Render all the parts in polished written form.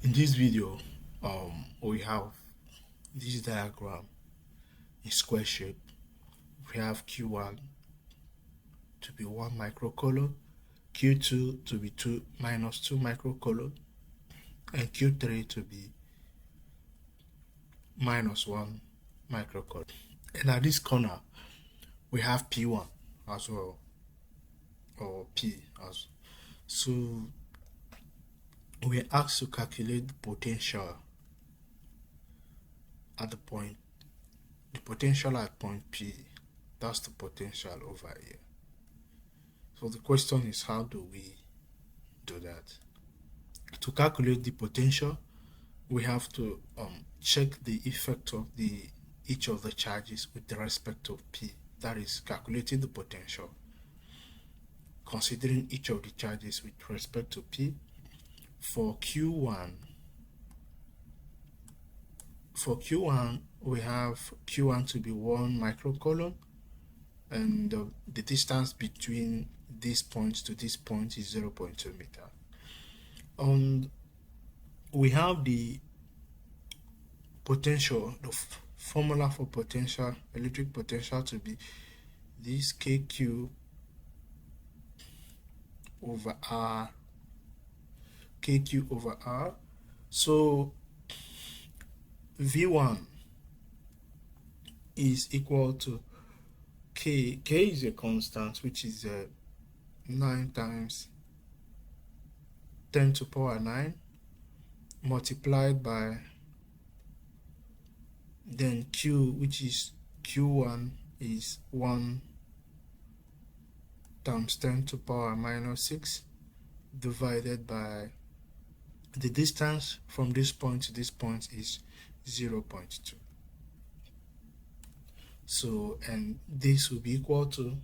In this video, we have this diagram in square shape. We have Q1 to be 1 microcoulomb, Q2 to be minus 2 microcoulomb, and Q3 to be minus 1 microcoulomb. And at this corner, we have P1 as well, or P as. So we are asked to calculate the potential at the potential at point P. That's the potential over here. So the question is, how do we do that? To calculate the potential, we have to check the effect of each of the charges with respect to P. That is calculating the potential, considering each of the charges with respect to P. For Q1, we have Q1 to be 1 microcoulomb, and the distance between this point to this point is 0.2 meter. And we have the potential, the formula for potential, electric potential, to be this KQ over R. KQ over R. So V1 is equal to K. K is a constant, which is 9 times 10 to the power 9 multiplied by then Q, which is Q1 is 1 times 10 to the power minus 6 divided by the distance from this point to this point is 0.2. So, and this will be equal to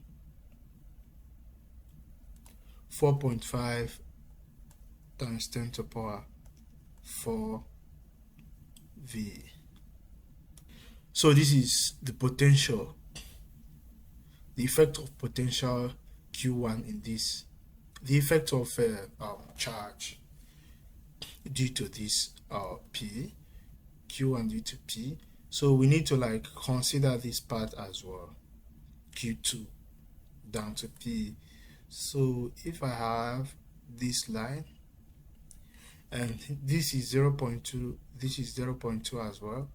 4.5 times 10 to the power 4 V. So this is the potential, the effect of potential Q1 in this, the effect of charge due to this P, Q1 due to P. So we need to consider this part as well, Q2 down to P. So if I have this line, and this is 0.2, this is 0.2 as well.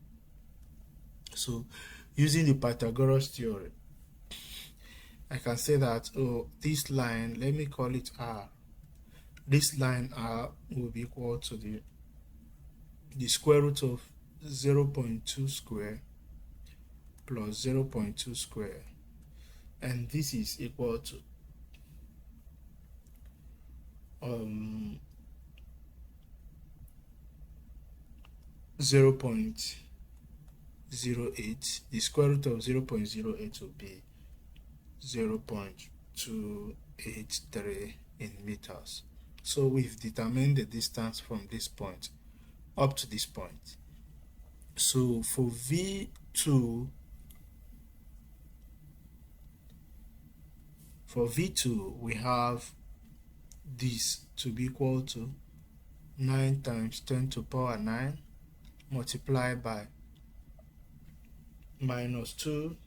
So using the Pythagoras theorem, I can say that, this line, let me call it R. This line R will be equal to the square root of 0.2 square plus 0.2 square, and this is equal to 0.08. The square root of 0.08 will be 0.283 in meters. So we've determined the distance from this point up to this point. So for V2, we have this to be equal to 9 times 10 to the power 9 multiplied by minus 2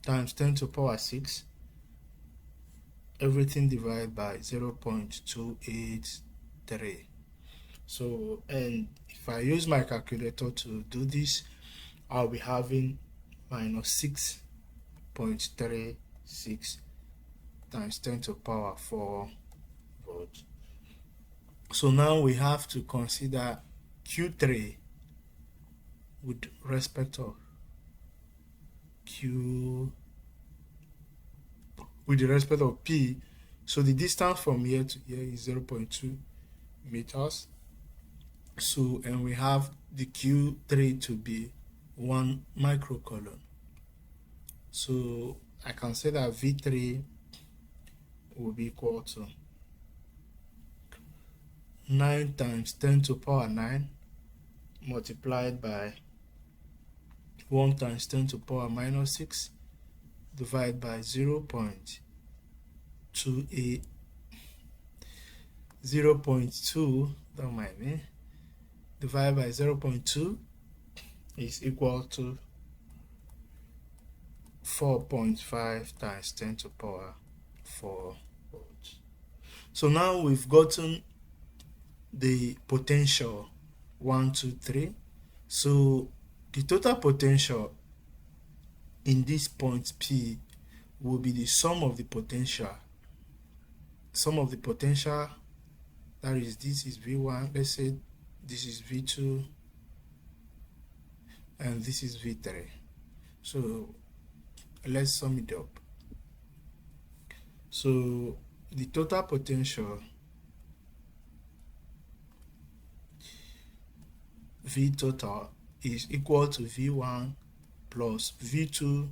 times 10 to the power 6, everything divided by 0.283. So, and if I use my calculator to do this, I'll be having minus 6.36 times 10 to the power 4 volts. So now we have to consider Q3 with respect of Q, with the respect of P. So the distance from here to here is 0.2 meters. So, and we have the Q3 to be 1 microcoulomb. So I can say that V3 will be equal to 9 times 10 to the power 9 multiplied by 1 times 10 to the power minus 6 divided by 0.283 0.2, 0.2, don't mind me, divided by 0.2 is equal to 4.5 times 10 to the power 4 volts. So now we've gotten the potential 1, 2, 3. So the total potential in this point P will be the sum of the potential. That is, this is V1, let's say this is V2, and this is V3. So let's sum it up. So the total potential V total is equal to V1 plus V2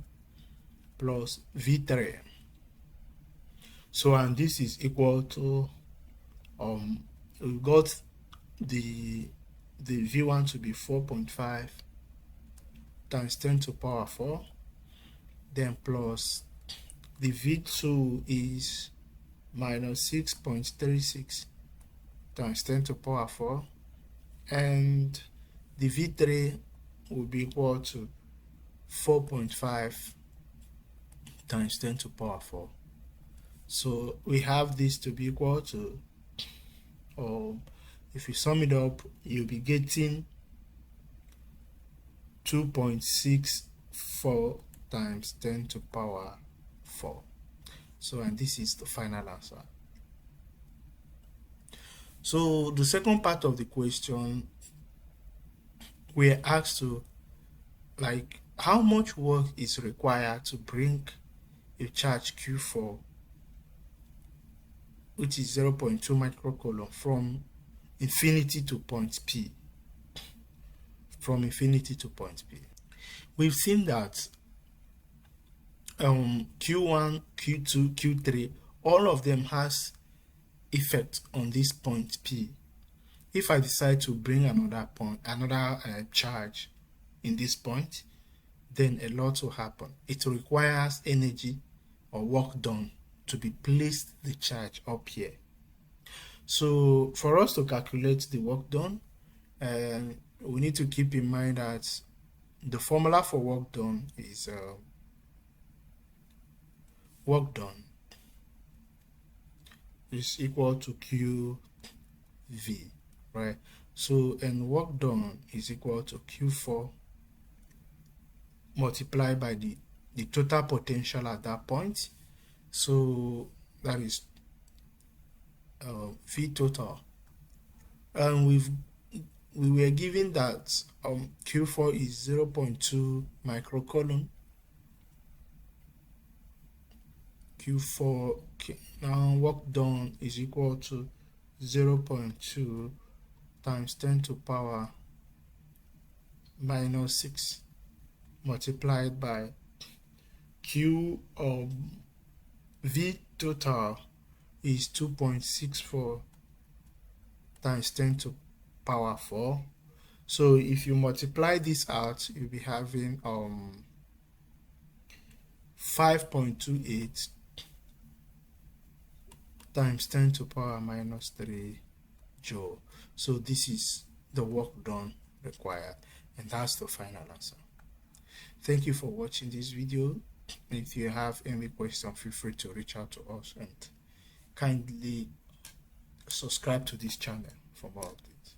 plus V3. So, and this is equal to we got the V1 to be 4.5 times 10 to the power 4, then plus the V2 is minus 6.36 times 10 to the power 4, and the V3 will be equal to 4.5 times 10 to the power 4. So we have this to be equal to, if you sum it up, you'll be getting 2.64 times 10 to the power 4. So, and this is the final answer. So the second part of the question, we're asked to, like, how much work is required to bring a charge Q4, which is 0.2 microcoulomb, from infinity to point P. From infinity to point P. We've seen that Q1, Q2, Q3, all of them has effect on this point P. If I decide to bring another charge in this point, then a lot will happen. It requires energy or work done to be placed the charge up here. So for us to calculate the work done, we need to keep in mind that the formula for work done is work done is equal to QV, right? So, and work done is equal to Q4 multiplied by the total potential at that point. So that is V total, and we were given that Q4 is 0.2 microcoulomb. Q4, now work done is equal to 0.2 times 10 to the power minus 6 multiplied by Q of V total is 2.64 times 10 to the power 4. So if you multiply this out, you'll be having 5.28 times 10 to the power minus 3 joule. So this is the work done required, and that's the final answer. Thank you for watching this video. If you have any question, feel free to reach out to us, and kindly subscribe to this channel for more updates.